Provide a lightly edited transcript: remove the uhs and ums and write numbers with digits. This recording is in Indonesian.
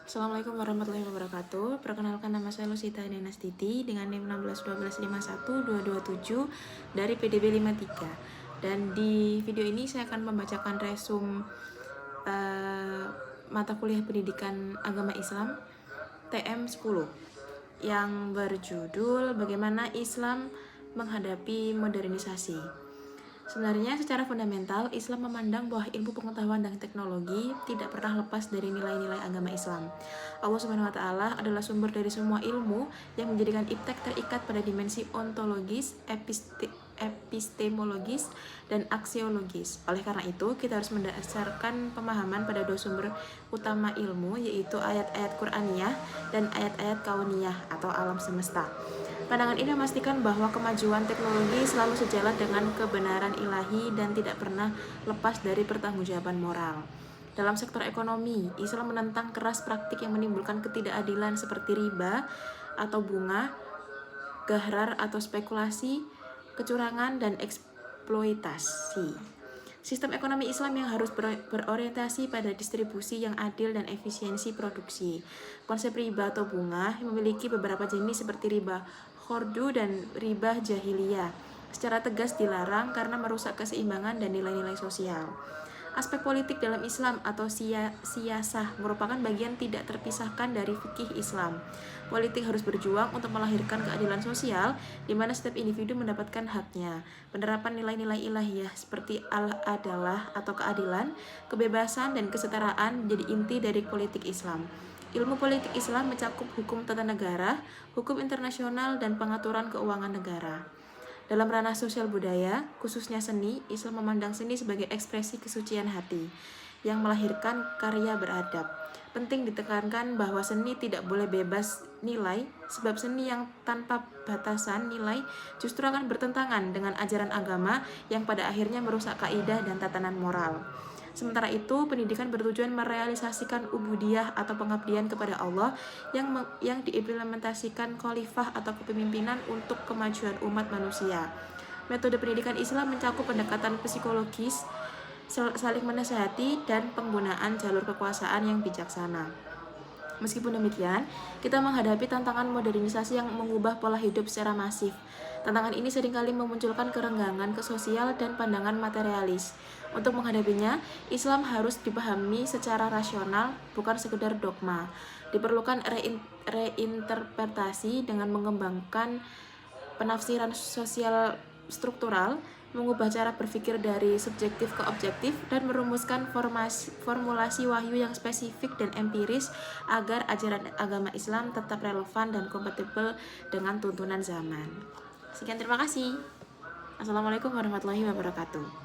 Assalamualaikum warahmatullahi wabarakatuh. Perkenalkan, nama saya Lusita Denastiti dengan NIM 1612512227 dari PDB 53. Dan di video ini saya akan membacakan resum mata kuliah pendidikan agama Islam TM 10 yang berjudul Bagaimana Islam Menghadapi Modernisasi. Sebenarnya secara fundamental, Islam memandang bahwa ilmu pengetahuan dan teknologi tidak pernah lepas dari nilai-nilai agama Islam. Allah Subhanahu wa Ta'ala adalah sumber dari semua ilmu yang menjadikan iptek terikat pada dimensi ontologis, epistemologis, dan aksiologis. Oleh karena itu, kita harus mendasarkan pemahaman pada dua sumber utama ilmu, yaitu ayat-ayat Qur'aniyah dan ayat-ayat kauniyah atau alam semesta. Pandangan ini memastikan bahwa kemajuan teknologi selalu sejalan dengan kebenaran ilahi dan tidak pernah lepas dari pertanggungjawaban moral. Dalam sektor ekonomi, Islam menentang keras praktik yang menimbulkan ketidakadilan seperti riba atau bunga, gharar atau spekulasi, kecurangan, dan eksploitasi. Sistem ekonomi Islam yang harus berorientasi pada distribusi yang adil dan efisiensi produksi. Konsep riba atau bunga memiliki beberapa jenis seperti riba khordu dan riba jahiliyah. Secara tegas dilarang karena merusak keseimbangan dan nilai-nilai sosial. Aspek politik dalam Islam atau siyasah merupakan bagian tidak terpisahkan dari fikih Islam. Politik harus berjuang untuk melahirkan keadilan sosial, di mana setiap individu mendapatkan haknya. Penerapan nilai-nilai ilahiyah seperti al-adalah atau keadilan, kebebasan, dan kesetaraan menjadi inti dari politik Islam. Ilmu politik Islam mencakup hukum tata negara, hukum internasional, dan pengaturan keuangan negara. Dalam ranah sosial budaya, khususnya seni, Islam memandang seni sebagai ekspresi kesucian hati yang melahirkan karya beradab. Penting ditekankan bahwa seni tidak boleh bebas nilai, sebab seni yang tanpa batasan nilai justru akan bertentangan dengan ajaran agama yang pada akhirnya merusak kaidah dan tatanan moral. Sementara itu, pendidikan bertujuan merealisasikan ubudiyah atau pengabdian kepada Allah yang diimplementasikan khalifah atau kepemimpinan untuk kemajuan umat manusia. Metode pendidikan Islam mencakup pendekatan psikologis, saling menasihati, dan penggunaan jalur kekuasaan yang bijaksana. Meskipun demikian, kita menghadapi tantangan modernisasi yang mengubah pola hidup secara masif. Tantangan ini seringkali memunculkan kerenggangan sosial dan pandangan materialis. Untuk menghadapinya, Islam harus dipahami secara rasional, bukan sekedar dogma. Diperlukan reinterpretasi dengan mengembangkan penafsiran sosial struktural, mengubah cara berpikir dari subjektif ke objektif, dan merumuskan formulasi wahyu yang spesifik dan empiris agar ajaran agama Islam tetap relevan dan kompatibel dengan tuntunan zaman. Sekian, terima kasih. Assalamualaikum warahmatullahi wabarakatuh.